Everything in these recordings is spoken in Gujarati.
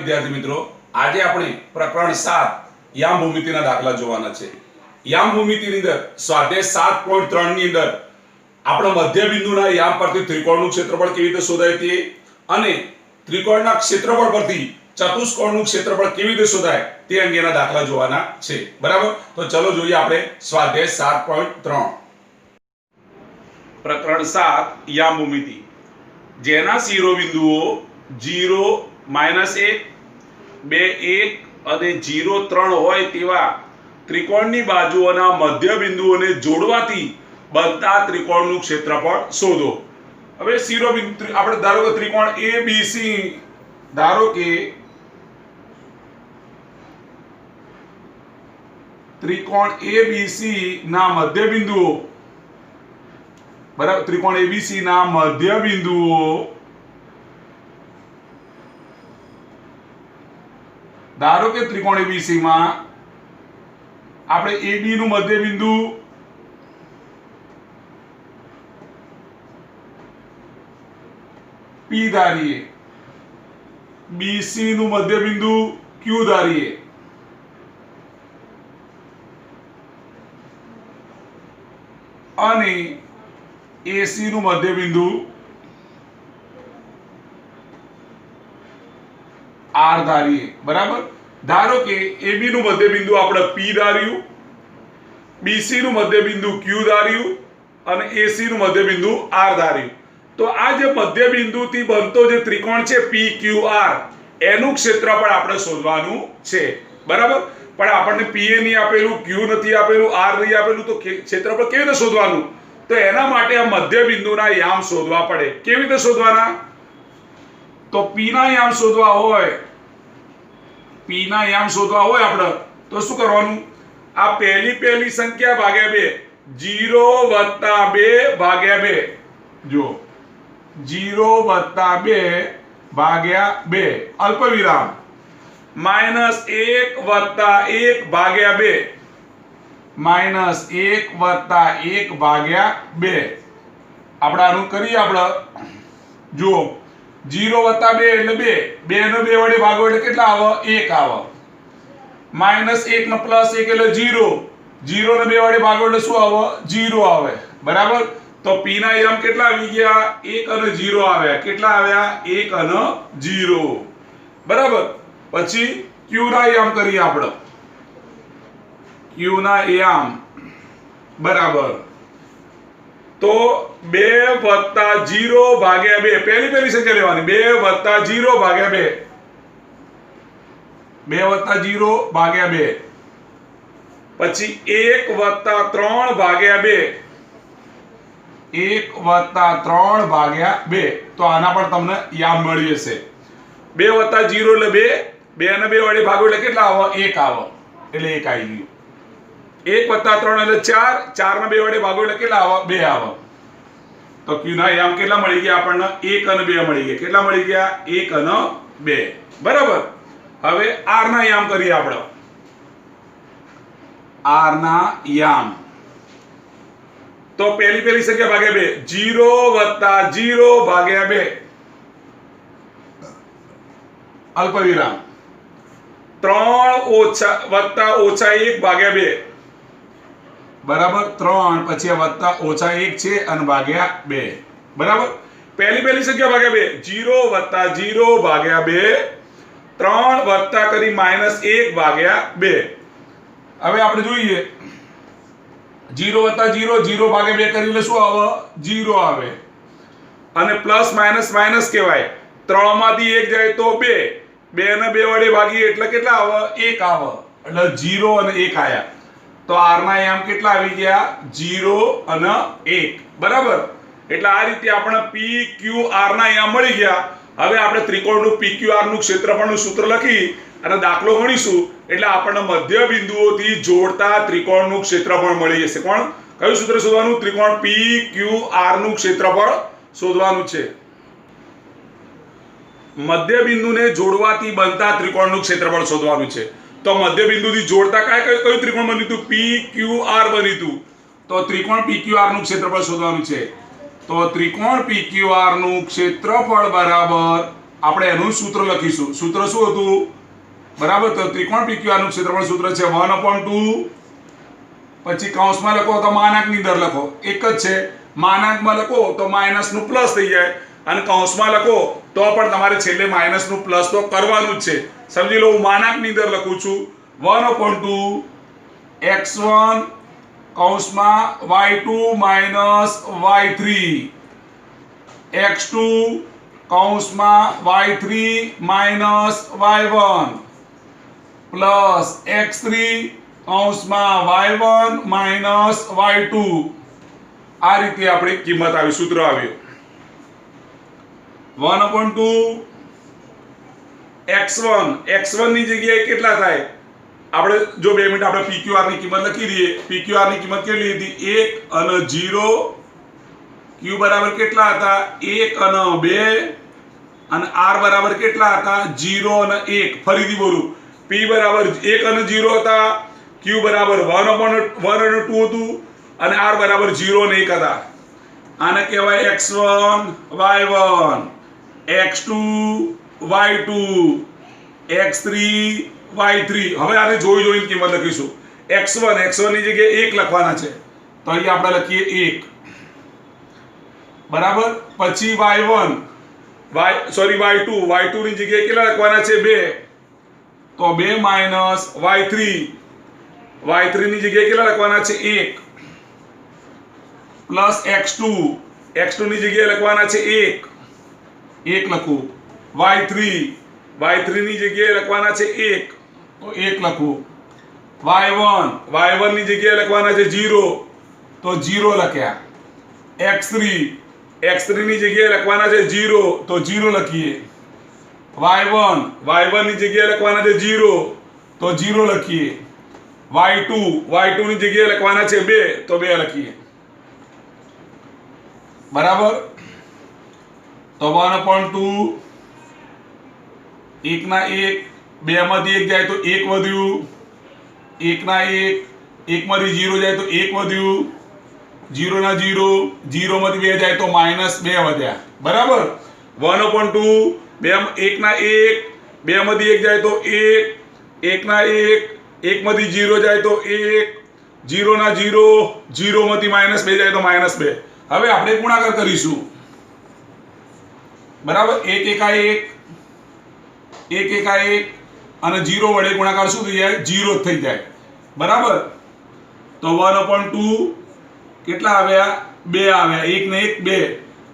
વિદ્યાર્થી મિત્રો, આજે આપણે પ્રકરણ 7 યામ ભૂમિતિના દાખલા જોવાના છે। યામ ભૂમિતિની અંદર સ્વાધ્યાય 7.3 ની અંદર આપણો મધ્ય બિંદુના યામ પરથી ત્રિકોણનું ક્ષેત્રફળ કેવી રીતે શોધાય તે અને ત્રિકોણના ક્ષેત્રફળ પરથી ચતુષ્કોણનું ક્ષેત્રફળ કેવી રીતે શોધાય તે અંગેના દાખલા જોવાના છે। બરાબર, તો ચલો જોઈએ આપણે સ્વાધ્યાય 7.3 પ્રકરણ 7 યામ ભૂમિતિ, જેના શિરોબિંદુઓ 0 -1 2 1 અને 0 3 હોય તેવા ત્રિકોણની બાજુઓના મધ્ય બિંદુઓને જોડવાથી બનતા ત્રિકોણનું ક્ષેત્રફળ શોધો। હવે શિરોબિંદુ આપણે ધારો કે ત્રિકોણ ABC, ધારો કે ત્રિકોણ ABC ના મધ્ય બિંદુઓ, બરાબર, ત્રિકોણ ABC ના મધ્ય બિંદુઓ ધારો કે ત્રિકોણ ABC માં આપણે AB નું મધ્ય બિંદુ P ધારીએ, BC નું મધ્ય બિંદુ Q ધારીએ અને AC નું મધ્ય બિંદુ R ધારીએ। બરાબર, ધારો કે AB નું મધ્ય બિંદુ આપણે P ધાર્યું, BC નું મધ્ય બિંદુ Q ધાર્યું અને AC નું મધ્ય બિંદુ R ધાર્યું। તો આ જે મધ્ય બિંદુથી બનતો જે ત્રિકોણ છે PQR, એનું ક્ષેત્રફળ આપણે શોધવાનું છે। બરાબર, પણ આપણને P નહીં આપેલું, Q નથી આપેલું, R નહીં આપેલું, તો ક્ષેત્રફળ કેવી રીતે શોધવાનું? તો એના માટે આ મધ્ય બિંદુના યામ શોધવા પડે। કેવી રીતે શોધવાના? તો P ના યામ શોધવા હોય, આપણે તો શું કરવાનું? આ પહેલી સંખ્યા ભાગ્યા 2, 0 + 2 ભાગ્યા 2, જો 0 + 2 ભાગ્યા 2 અલ્પ વિરામ -1 + 1 ભાગ્યા 2, -1 + 1 ભાગ્યા 2। આપણે આનું કરીએ, આપણે જુઓ 0 + 2 એટલે 2, 2 ને 2 વડે ભાગો એટલે કેટલા આવે? 1 આવે। -1 ને +1 એટલે 0, 0 ને 2 વડે ભાગો એટલે શું આવે? 0 આવે। બરાબર, તો P ના યામ કેટલા આવી ગયા? 1 અને 0 આવ્યા। કેટલા આવ્યા? 1 અને 0। બરાબર, પછી Q ના યામ કરીએ આપણે। Q ના યામ બરાબર, તો 2 + 0 ભાગ્યા 2, પહેલી સંખ્યા લેવાની, 2 + 0 ભાગ્યા 2, 2 + 0 ભાગ્યા 2, પછી 1 + 3 ભાગ્યા 2, 1 + 3 ભાગ્યા 2। તો આના પણ તમને યામ મળી હશે। 2 + 0 એટલે 2, 2 ને 2 વડે ભાગો એટલે કેટલા આવે? 1 આવે, એટલે 1 આવી ગયું। 1 + 3 એટલે 4, 4 ને 2 વડે ભાગો એટલે કેટલા આવે? 2 આવે। તો Q ના યામ કેટલા મળી ગયા આપણને? 1 અને 2 મળી ગયા। કેટલા મળી ગયા? 1 અને 2। બરાબર, હવે R ના યામ કરીએ આપણે। R ના યામ તો પહેલી સંખ્યા ભાગ્યા 2, 0 + 0 ભાગ્યા 2 અલ્પ વિરામ 3 - -1 ભાગ્યા 2, બરાબર, 3 પછી -1 છે અને ભાગ્યા 2। બરાબર, પહેલી સંખ્યા ભાગ્યા 2, 0 + 0 ભાગ્યા 2, 3 વત્તા કરી -1 ભાગ્યા 2। હવે આપણે જોઈએ 0 + 0, 0 ભાગ્યા 2 કરી એટલે શું આવે? 0 આવે। અને પ્લસ માઇનસ કહેવાય, 3 માંથી 1 જાય તો 2, 2 ને 2 વડે ભાગીએ એટલે કેટલા આવે? 1 આવે, એટલે 0 અને 1 આયા। તો R ના યામ કેટલા આવી ગયા? 0 અને 1। બરાબર, એટલે આ રીતે આપણે PQR ના યામ મળી ગયા। હવે આપણે ત્રિકોણનું PQR નું ક્ષેત્રફળનું સૂત્ર લખી અને દાખલો ગણીશું, એટલે આપણને મધ્ય બિંદુઓથી જોડતા ત્રિકોણનું ક્ષેત્રફળ મળી જશે। કોણ? કયું સૂત્ર શોધવાનું? ત્રિકોણ PQR નું ક્ષેત્રફળ શોધવાનું છે। મધ્ય બિંદુને જોડવાથી બનતા ત્રિકોણનું ક્ષેત્રફળ શોધવાનું છે। તો મધ્ય બિંદુથી જોડતા કયું ત્રિકોણ બન્યું હતું? PQR બન્યું હતું। તો ત્રિકોણ PQR નું ક્ષેત્રફળ શોધવાનું છે। તો ત્રિકોણ PQR નું ક્ષેત્રફળ બરાબર આપણે એનું સૂત્ર લખીશું. સૂત્ર શું હતું? બરાબર, તો ત્રિકોણ PQR નું ક્ષેત્રફળ સૂત્ર છે 1/2. પછી કૌંસમાં લખો તો માનાંકની અંદર લખો, એક જ છે. માનાંકમાં લખો તો માઇનસનું પ્લસ થઈ જાય, અને કૌંસમાં લખો તો પણ તમારે છેલ્લે માઇનસનું પ્લસ તો કરવાનું જ છે. સમજી લો, હું માનાંકની અંદર લખું છું 1/2 x1 કૌંસમાં y2 માઇનસ y3 x2 કૌંસમાં y3 minus y1 plus x3 કૌંસમાં y1 માઇનસ y2. આ રીતે આપણી કિંમત આવી, સૂત્ર આવ્યું 1/2 x1 ની જગ્યાએ કેટલા થાય? આપણે જો 2 મિનિટ આપણે PQR ની કિંમત લખી દઈએ. PQR ની કિંમત કેટલી હતી? 1 અને 0. Q બરાબર કેટલા હતા? 1 અને 2. અને R બરાબર કેટલા હતા? 0 અને 1. ફરીથી બોલું, P બરાબર 1 અને 0 હતા, Q બરાબર 1 અને 2 હતું, અને R બરાબર 0 અને 1 હતા. આને કહેવાય x1 y1, x2 y2, x3 y3. હવે આને જોઈને કિંમત લખીશું. x1 ની જગ્યાએ 1 લખવાના છે, તો અહીં આપણે લખીએ 1. બરાબર. પછી y1 y2 ની જગ્યાએ કેટલા લખવાના છે? 2. તો 2 માઇનસ y3 ની જગ્યાએ કેટલા લખવાના છે? 1 પ્લસ x2 ની જગ્યાએ લખવાના છે 1 લખું. y3 ની જગ્યાએ લખવાના છે 1, તો 1 લખું. y1 ની જગ્યાએ લખવાના છે 0, તો 0 લખ્યા. x3 ની જગ્યાએ લખવાના છે 0, તો 0 લખીએ. y1 ની જગ્યાએ લખવાના છે 0, તો 0 લખીએ. y2 ની જગ્યાએ લખવાના છે 2, તો 2 લખીએ. બરાબર. તો 1/2 1 ના 1, 2 માંથી 1 જાય તો 1 વધ્યું, 1 ના 1, 1 માંથી 0 જાય તો 1 વધ્યું, 0 ના 0, 0 માંથી 2 જાય તો -2 વધ્યા. બરાબર. 1/2 1 ના 1, 2 માંથી 1 જાય તો 1, 1 ના 1, 1 માંથી 0 જાય તો 1, 0 ના 0, 0 માંથી -2 જાય તો -2. હવે આપણે ગુણાકાર કરીશું. બરાબર. 1 એકા 1, 1 એકા 1, અને 0 વડે ગુણાકાર શું થઈ જાય? 0 થઈ જાય. બરાબર. તો 1/2 કેટલા આવ્યા? 2 આવ્યા. 1 ને 1 2.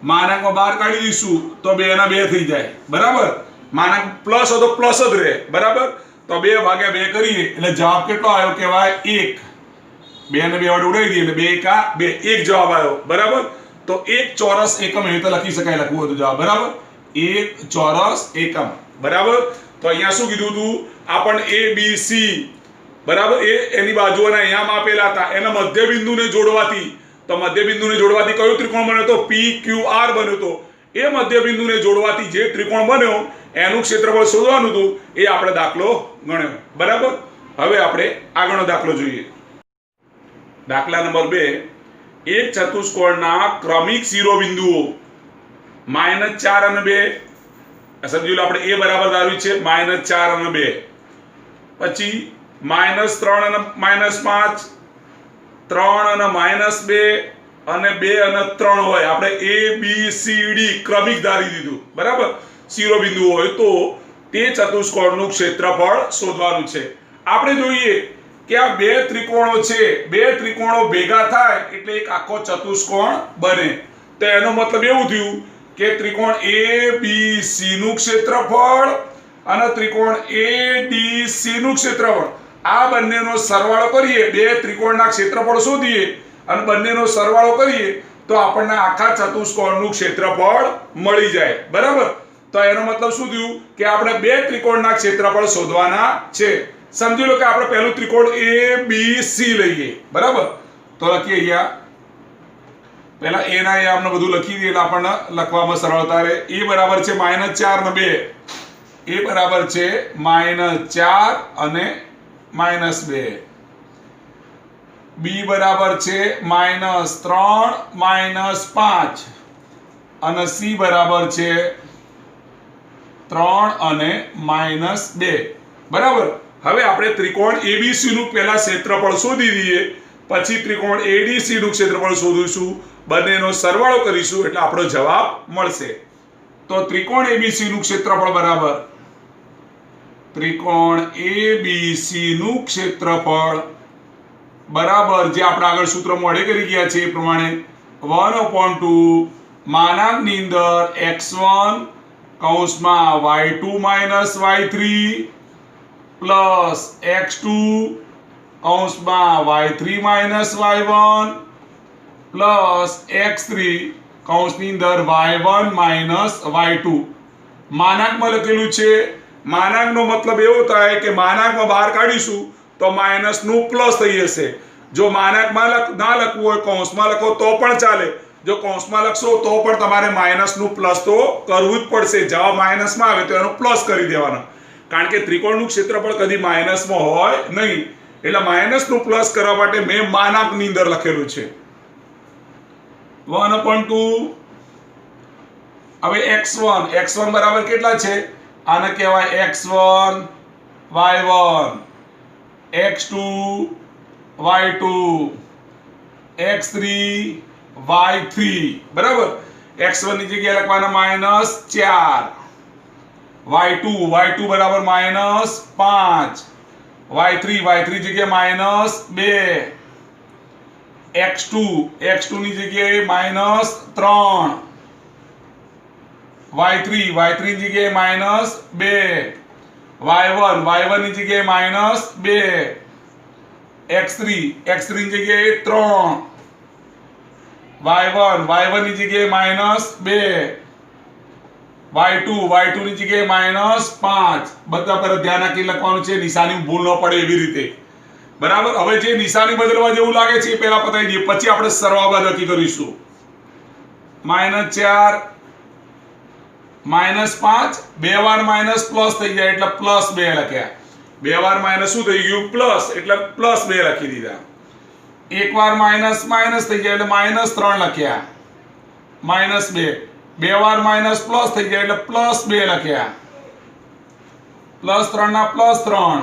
માનાંકમાં બહાર કાઢી દઈશું તો 2 ના 2 થઈ જાય. બરાબર. માનાંક પ્લસ હોય તો પ્લસ જ રહે. બરાબર. તો 2/2 કરીએ એટલે જવાબ કેટલો આવ્યો કહેવાય? 1. 2 ને 2 વડે ઉડાવી દઈએ એટલે 2 એકા 2, 1 જવાબ આવ્યો. બરાબર. તો 1 ચોરસ એકમ એવી રીતે લખી શકાય, લખવું હતું જવાબ. બરાબર. 1 ચોરસ એકમ. બરાબર. તો અહીંયા શું કીધું હતું? આપણને A B C બરાબર, એની બાજુઓને અહીંયા માપેલા હતા, એના મધ્યબિંદુને જોડવાથી, તો મધ્યબિંદુને જોડવાથી કયો ત્રિકોણ બન્યો હતો? PQR બન્યો હતો. એ મધ્યબિંદુને જોડવાથી જે ત્રિકોણ બન્યો એનું ક્ષેત્રફળ શોધવાનું હતું, એ આપણે દાખલો ગણ્યો. બરાબર. હવે આપણે આગળનો દાખલો જોઈએ. દાખલા નંબર 2. એક ચતુષ્કોણના ક્રમિક શિરોબિંદુઓ -4 અને 2. સમજી લો, આપણે A બરાબર ધાર્યું છે -4 અને 2. પછી -3 અને -5, 3 અને -2, અને 2 અને 3 હોય. આપણે A B C D ક્રમિક ધારી દીધું. બરાબર. શિરોબિંદુ હોય તો તે ચતુષ્કોણનું ક્ષેત્રફળ શોધવાનું છે. આપણે જોઈએ કે આ 2 ત્રિકોણો છે, 2 ત્રિકોણો ભેગા થાય એટલે એક આખો ચતુષ્કોણ બને. તો એનો મતલબ એવું થયું કે ત્રિકોણ ABC નું ક્ષેત્રફળ અને ત્રિકોણ ADC નું ક્ષેત્રફળ, આ બંનેનો સરવાળો કરીએ, 2 ત્રિકોણના ક્ષેત્રફળ શોધીએ અને બંનેનો સરવાળો કરીએ તો આપણને આખા ચતુષ્કોણનું ક્ષેત્રફળ મળી જાય. બરાબર. તો એનો મતલબ શું થયું કે આપણે 2 ત્રિકોણના ક્ષેત્રફળ શોધવાના છે. સમજી લો કે આપણે પહેલું ત્રિકોણ ABC લઈએ. બરાબર. તો લખીએ અહીંયા પહેલા A ના આપણે બધું લખી દઈએ એટલે આપણને લખવામાં સરળતા રહે. A બરાબર છે -4 અને 2. A બરાબર છે -4 અને -2. B બરાબર છે -3 -5. અને C બરાબર છે 3 અને -2 બરાબર. હવે આપણે ત્રિકોણ ABC નું પહેલા ક્ષેત્રફળ શોધી દઈએ, પછી ત્રિકોણ ADC નું ક્ષેત્રફળ શોધીશું, બંનેનો સરવાળો કરીશું એટલે આપણો જવાબ મળશે. તો ત્રિકોણ ABC નું ક્ષેત્રફળ બરાબર ત્રિકોણ ABC નું ક્ષેત્રફળ બરાબર જે આપણે આગળ સૂત્ર મોડે કરી ગયા છે એ પ્રમાણે 1/2 માનાંકની અંદર x1 કૌંસમાં y2 - y3 પ્લસ x2 કૌંસમાં y3 - y1 પ્લસ x3 કૌંસની અંદર y1 - y2 માનાંકમાં લખેલું છે. માનાંકનો મતલબ એવો થાય કે માનાંકમાં બહાર કાઢીશું તો માઇનસ નું પ્લસ થઈ જશે. જો માનાંકમાં ના લખવું હોય કૌંસમાં લખો તો પણ ચાલે. જો કૌંસમાં લખશો તો પણ તમારે માઇનસ નું પ્લસ તો કરવું જ પડશે. જવાબ માઇનસમાં આવે તો એનો પ્લસ કરી દેવાનો, કારણ કે ત્રિકોણનું ક્ષેત્રફળ કદી માઇનસમાં હોય નહીં. એટલે માઇનસ નું પ્લસ કરવા માટે મેં માનાંકની અંદર લખેલું છે 1/2. હવે x1 બરાબર કેટલા છે? આને કહેવાય x1 y1, x2 y2, x3 y3 બરાબર. x1 ની જગ્યાએ લખવાના -4, y2 બરાબર -5, y3 જગ્યાએ -2, x2 ની જગ્યાએ -3, y3 ની જગ્યાએ -2, y1 ની જગ્યાએ -2, x3 ની જગ્યાએ 3, y1 ની જગ્યાએ -2, y2 ની જગ્યાએ -5. બધા પર ધ્યાન રાખી લખવાનું છે, નિશાની ભૂલ ન પડે એવી રીતે બરાબર. હવે જે નિશાની બદલવા જેવું લાગે છે એ પહેલા પતાવી દઈએ, પછી આપણે સરવાબાદકી કરીશું. -4 -5 બે વાર માઇનસ પ્લસ થઈ જાય એટલે +2 લખ્યા. બે વાર માઇનસ શું થઈ ગયું? પ્લસ, એટલે +2 લખી દીધા. એક વાર માઇનસ થઈ જાય એટલે -3 લખ્યા, -2. બે વાર માઇનસ પ્લસ થઈ જાય એટલે +2 લખ્યા, +3 ના +3,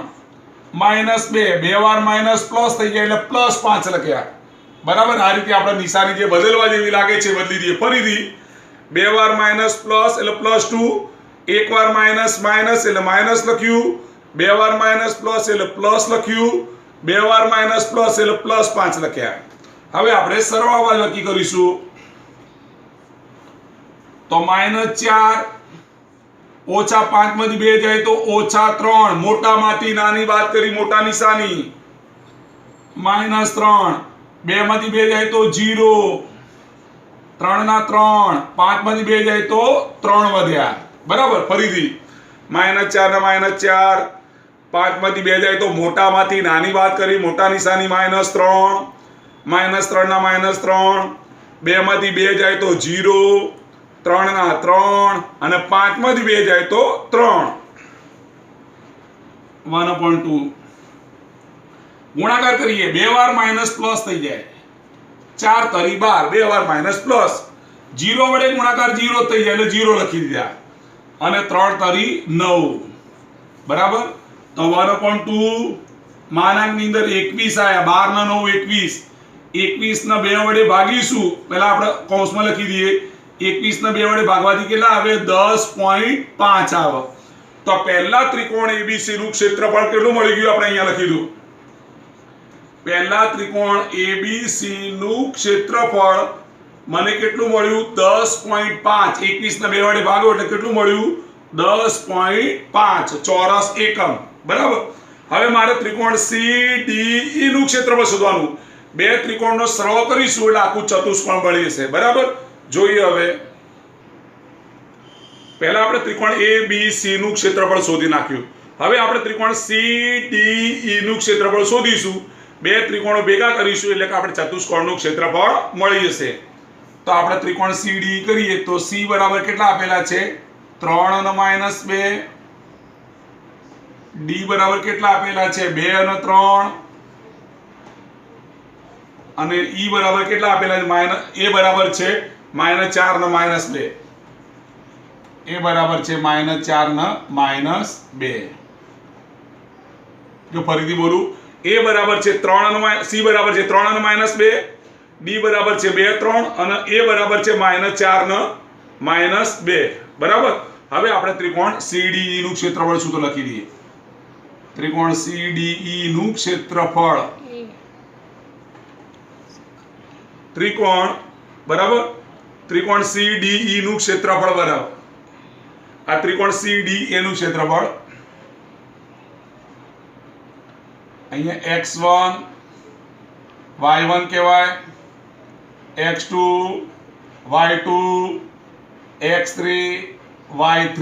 -2. બે વાર માઇનસ પ્લસ થઈ જાય એટલે +5 લખ્યા બરાબર. આ રીતે આપણે નિશાની જે બદલવા જેવી લાગે છે બદલી દઈએ. ફરીથી બે વાર માઇનસ પ્લસ એટલે +2, એક વાર માઇનસ એટલે માઇનસ લખ્યું, બે વાર માઇનસ પ્લસ એટલે પ્લસ લખ્યું, બે વાર માઇનસ પ્લસ એટલે +5 લખ્યા. હવે આપણે સરવાળાબાદકી કરીશું. તો -4 -5 માંથી 2 જાય તો -3, મોટામાંથી નાની બાદ કરી મોટા નિશાની, -3. 2 માંથી 2 જાય તો 0, 3 ના 3, 5 માંથી 2 જાય તો 3 વધ્યા બરાબર. ફરીથી -4 ના -4, 5 માંથી 2 જાય તો મોટામાંથી નાની બાદ કરી મોટા નિશાની -3, -3 ના -3, 2 માંથી 2 જાય તો 0, 3 ના 3 અને 5 માંથી 2 જાય તો 3. 1/2 ગુણાકાર કરીએ. બે વાર માઇનસ પ્લસ થઈ જાય, 4 તરી 12, બે વાર માઇનસ પ્લસ, 0 વડે ગુણાકાર 0 થઈ જાય એટલે 0 લખી દીધા, અને 3 તરી 9 બરાબર. તો 1/2 માનાંકની અંદર 21 આયા, 12 ના 9 21, 21 ના 2 વડે ભાગીશું. પહેલા આપણે કૌંસમાં લખી દઈએ. 21 ના 2 વડે ભાગવાથી કેટલા આવે? 10.5 આવે. તો પહેલા ત્રિકોણ ABC નું ક્ષેત્રફળ કેટલું મળી ગયું? આપણે અહીંયા લખી દઉં. પહેલા ત્રિકોણ ABC નું ક્ષેત્રફળ મને કેટલું મળ્યું? 10.5. 21 ના 2 વડે ભાગો એટલે કેટલું મળ્યું? 10.5 ચોરસ એકમ બરાબર. હવે મારે ત્રિકોણ CDE નું ક્ષેત્રફળ શોધવાનું. બે ત્રિકોણનો સરવાળો કરીશું એટલે આખું ચતુષ્કોણ બની જશે બરાબર. જોઈએ હવે પહેલા આપણે ત્રિકોણ ABC નું ક્ષેત્રફળ શોધી નાખ્યું. હવે આપણે ત્રિકોણ CDE નું ક્ષેત્રફળ શોધીશું. બે ત્રિકોણો ભેગા કરીશું એટલે કે આપણે ચતુષ્કોણનું ક્ષેત્રફળ મળી જશે. તો આપણે ત્રિકોણ CDE કરીએ તો C બરાબર કેટલા આપેલા છે? 3 અને -2. D બરાબર કેટલા આપેલા છે? 2 અને 3. અને E બરાબર કેટલા આપેલા છે? A બરાબર છે -4 અને -2. એ બરાબર છે -4 ને -2. જો ફરીથી બોલું, a બરાબર છે 3 અને c બરાબર છે 3 અને -2, d બરાબર છે 2 3 અને a બરાબર છે -4 ને -2. બરાબર. હવે આપણે ત્રિકોણ CDE નું ક્ષેત્રફળ શું તો લખી દઈએ. ત્રિકોણ CDE નું ક્ષેત્રફળ, ત્રિકોણ બરાબર, ત્રિકોણ CDE નું ક્ષેત્રફળ બરાબર આ ત્રિકોણ CDE નું ક્ષેત્રફળ, અહીંયા x1 y1 કહેવાય, x2 y2 x3 y3.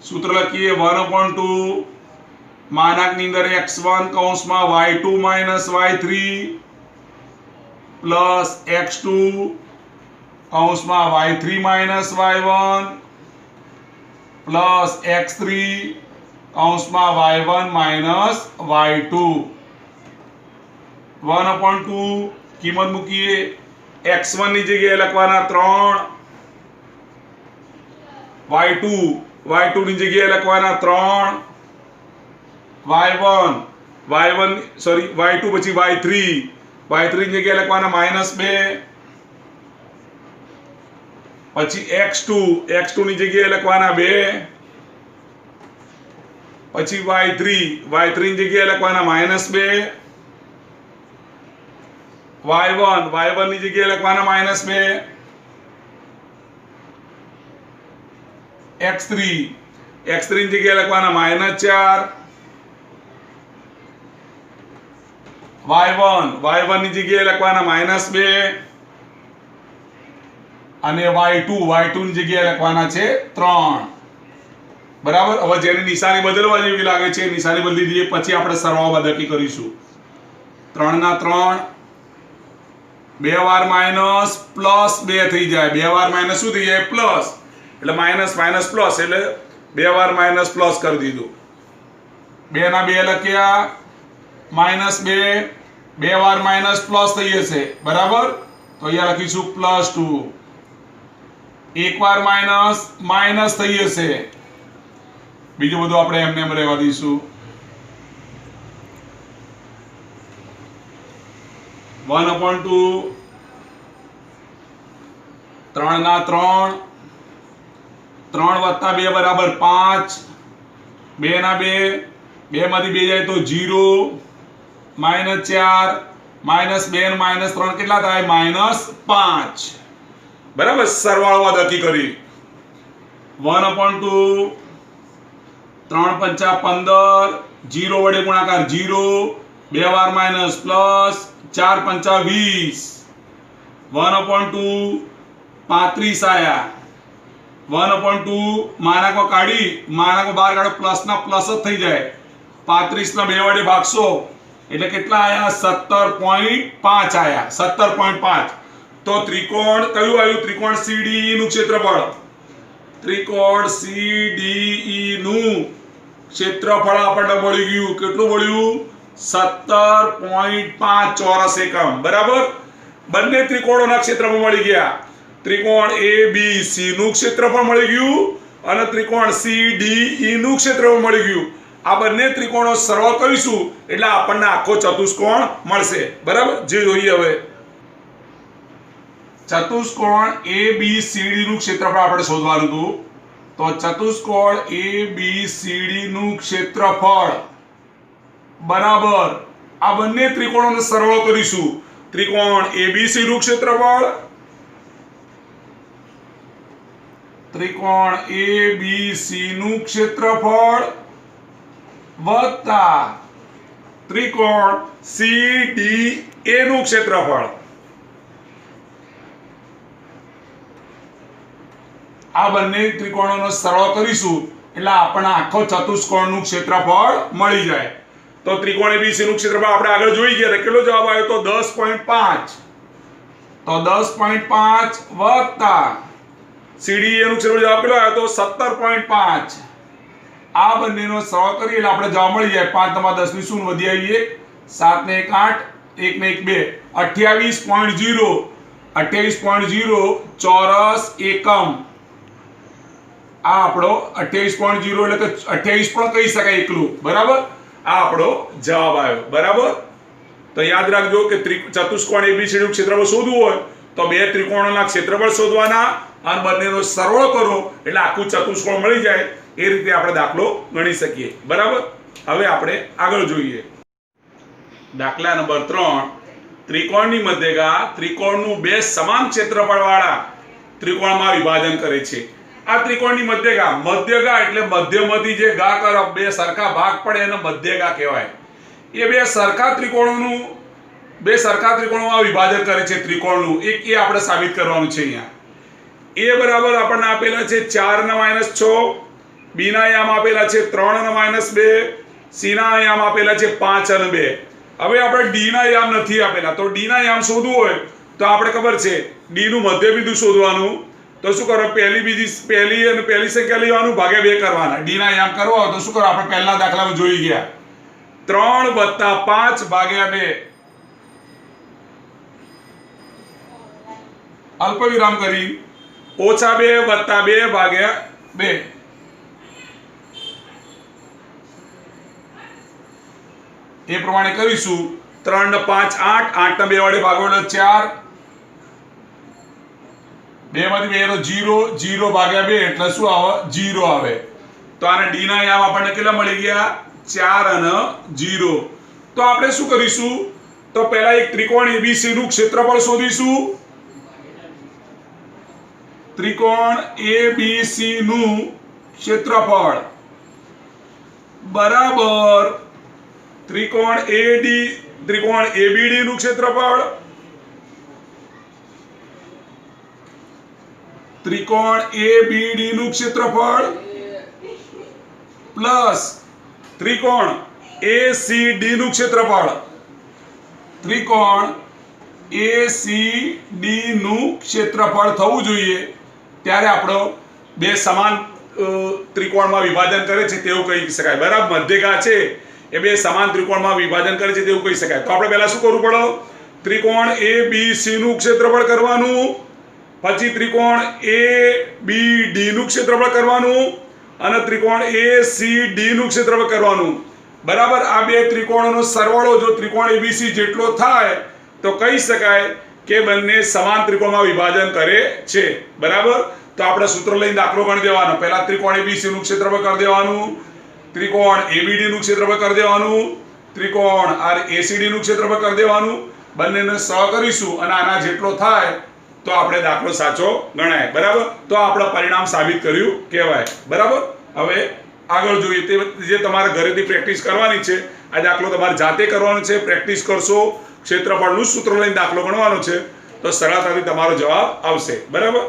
સૂત્ર લખીએ 1/2 માનાકની અંદર x1 કૌંસમાં y2 y3 પ્લસ x2 કૌંસમાં y3 y1 પ્લસ x3 કૌંસમાં y1 y2. 1/2 કિંમત મૂકીએ. x1 ની જગ્યાએ લખવાના 3, y2 ની જગ્યાએ લખવાના 3, y1 સોરી y2 પછી y3 ની જગ્યાએ લખવાના -2, પછી x2 ની જગ્યાએ લખવાના 2, પછી y3 ની જગ્યાએ લખવાના -2, y1 ની જગ્યાએ લખવાના -2, x3 ની જગ્યાએ લખવાના -4, y1 ની જગ્યાએ લખવાના -2 અને y2 ની જગ્યાએ લખવાના છે 3. બરાબર. હવે જેની નિશાની બદલવા જેવી લાગે છે નિશાની બદલી દઈએ, પછી આપણે સરવાળો બાદબાકી કરીશું. 3 ના 3, 2 વાર માઈનસ પ્લસ 2 થઈ જાય. 2 વાર માઈનસ શું થઈ જાય? પ્લસ. એટલે માઈનસ માઈનસ પ્લસ, એટલે 2 વાર માઈનસ પ્લસ કરી દીધું. 2 ના 2 લખ્યા, -2, 2 વાર માઈનસ પ્લસ થઈ જશે. બરાબર. તો અહીંયા લખીશું +2. 1 વાર માઈનસ માઈનસ થઈ જશે. બીજું બધું આપણે એમને એમ રહેવા દઈશું. 1/2 3 ના 3, 3 વત્તા 2 બરાબર 5, 2 ના 2, 2 માંથી 2 જાય તો 0, -4, -2 અને -3 કેટલા થાય? -5. બરાબર. સરવાળો બાદબાકી કરી. 1/2 3 પંચા 15, 0 વડે ગુણાકાર 0, 2 વાર માઈનસ પ્લસ, 4 પંચા 20, 1/2 35 આયા. 1/2 માનાકો કાઢી, માનાકો બહાર કાઢો, પ્લસ ના પ્લસ જ થઈ જાય. 35 ના 2 વડે ભાગશો એટલે કેટલા આયા? 17.5 આયા. 17.5. તો ત્રિકોણ કયું આવ્યું? ત્રિકોણ CDE નું ક્ષેત્રફળ. ત્રિકોણ CDE નું ક્ષેત્રફળ આપણને મળી ગયું. કેટલું મળ્યું? 17.5 ચોરસ એકમ. બરાબર. બંને ત્રિકોણોના ક્ષેત્રફળ મળી ગયા. ત્રિકોણ ABC નું ક્ષેત્રફળ મળી ગયું અને ત્રિકોણ CDE નું ક્ષેત્રફળ મળી ગયું. આ બંને ત્રિકોણો સરવાળો કરીશું એટલે આપણને આખો ચતુષ્કોણ મળશે. બરાબર. જે જોઈએ હવે ચતુષ્કોણ ABCD નું ક્ષેત્રફળ આપણે શોધવાનું હતું. તો ચતુષ્કોણ ABCD નું ક્ષેત્રફળ બરાબર આ બંને ત્રિકોણોનો સરવાળો કરીશું. ત્રિકોણ ABC નું ક્ષેત્રફળ, ત્રિકોણ ABC નું ક્ષેત્રફળ વત્તા ત્રિકોણ CDA નું ક્ષેત્રફળ. આ બંને ત્રિકોણોનો સરવાળો કરીશું એટલે આપણને આખો ચતુષ્કોણનું ક્ષેત્રફળ મળી જાય. તો ત્રિકોણ ABC નું ક્ષેત્રફળ આપણે આગળ જોઈ ગયા. કેટલો જવાબ આવ્યો? તો 10.5. તો 10.5 વત્તા CDA નું ક્ષેત્રફળ જવાબ કેટલો આવ્યો? તો 17.5. આ બંનેનો સરવાળો કરીએ એટલે આપણે જવાબ મળી જાય. 5 * 10 ની શૂન્ય વધી આવી 1, 7 ને 1 8, 1 ને 1 2, 28.0 ચોરસ એકમ. આ આપણો 28.0 એટલે કે 28 પણ કહી શકાય એકલું, બરાબર. આ આપણો જવાબ આવ્યો, બરાબર. તો યાદ રાખજો કે ચતુષ્કોણ એબીસી નું ક્ષેત્રફળ શોધવું હોય તો બે ત્રિકોણોના ક્ષેત્રફળ શોધવાના અને બંનેનો સરવાળો કરો એટલે આખું ચતુષ્કોણ મળી જાય. એ રીતે આપણે દાખલો ગણી શકીએ, બરાબર. હવે આપણે આગળ જોઈએ. દાખલા નંબર 3. ત્રિકોણની મધ્યગા ત્રિકોણનું બે સમાન ક્ષેત્રફળવાળા ત્રિકોણમાં વિભાજન કરે છે. આ ત્રિકોણની મધ્યગા એટલે મધ્યમાંથી જે ગા કરો બે સરખા ભાગ પડે એને મધ્યગા કહેવાય. એ બે સરખા ત્રિકોણોમાં વિભાજન કરે છે ત્રિકોણનું. એ આપણે સાબિત કરવાનું છે અહીંયા. એ બરાબર આપણને આપેલા છે 4 - 6, બી ના યામ આપેલા છે 3 - 2, સી ના યામ આપેલા છે 5 અને 2. હવે આપણે ડી ના યામ નથી આપેલા, તો ડી ના યામ શોધવું હોય તો આપણે ખબર છે ડી નું મધ્યબિંદુ શોધવાનું. તો શું કરો, પહેલી સંખ્યા લેવાનું, ભાગ્યા 2 કરવાના. ડી ના યામ કરવા હોય તો શું કરો, આપણે પહેલા દાખલામાં જોઈ ગયા 3 + 5 ભાગ્યા 2, અલ્પવિરામ કરી -2 + 2 ભાગ્યા 2. એ પ્રમાણે કરીશું. 3 ને 5 8, 8 ને 2 વડે ભાગો એટલે 4, 2 માંથી 2 0, 0 ભાગ્યા 2 એટલે શું આવે, 0 આવે. તો આને ડી ના યામ આપણને કેટલા મળી ગયા, 4 અને 0. તો આપણે શું કરીશું, તો પહેલા એક ત્રિકોણ એબીસી નું ક્ષેત્રફળ શોધીશું. ત્રિકોણ એબીસી નું ક્ષેત્રફળ બરાબર ત્રિકોણ એબીડી નું ક્ષેત્રફળ, ત્રિકોણ એબીડી નું ક્ષેત્રફળ પ્લસ ત્રિકોણ એસીડી નું ક્ષેત્રફળ. ત્રિકોણ એસીડી નું ક્ષેત્રફળ થવું જોઈએ ત્યારે આપણો બે સમાન ત્રિકોણમાં વિભાજન કરે છે તેવું કહી શકાય, બરાબર. મધ્યગા છે એ બે સમાન ત્રિકોણમાં વિભાજન કરે છે તેવું કહી શકાય. તો આપણે પહેલા શું કરવું પડે, ત્રિકોણ એબીસી નું ક્ષેત્રફળ કરવાનું, પછી ત્રિકોણ એબીડી નું ક્ષેત્રફળ કરવાનું અને ત્રિકોણ એસીડી નું ક્ષેત્રફળ કરવાનું, બરાબર. આ બે ત્રિકોણોનો સરવાળો જો ત્રિકોણ એબીસી જેટલો થાય તો કહી શકાય કે બંને સમાન ત્રિકોણમાં વિભાજન કરે છે, બરાબર. તો આપણે સૂત્ર લઈને દાખલો ગણી દેવાનો. પહેલા ત્રિકોણ એબીસી નું ક્ષેત્રફળ કરી દેવાનું, ત્રિકોણ એબીડી નું ક્ષેત્રફળ કરી દેવાનું, ત્રિકોણ એસીડી નું ક્ષેત્રફળ કરી દેવાનું. બંનેને સહ કરીશું અને આના જેટલો થાય તો આપણે દાખલો સાચો ગણાય, બરાબર. તો આપણે પરિણામ સાબિત કર્યું કહેવાય, બરાબર. હવે આગળ જોઈએ તે જે તમારે ઘરેથી પ્રેક્ટિસ કરવાની છે. આ દાખલો તમારે જાતે કરવાનો છે, પ્રેક્ટિસ કરશો, ક્ષેત્રફળનું સૂત્ર લઈને દાખલો ગણવાનો છે તો સરળતાથી તમારો જવાબ આવશે, બરાબર.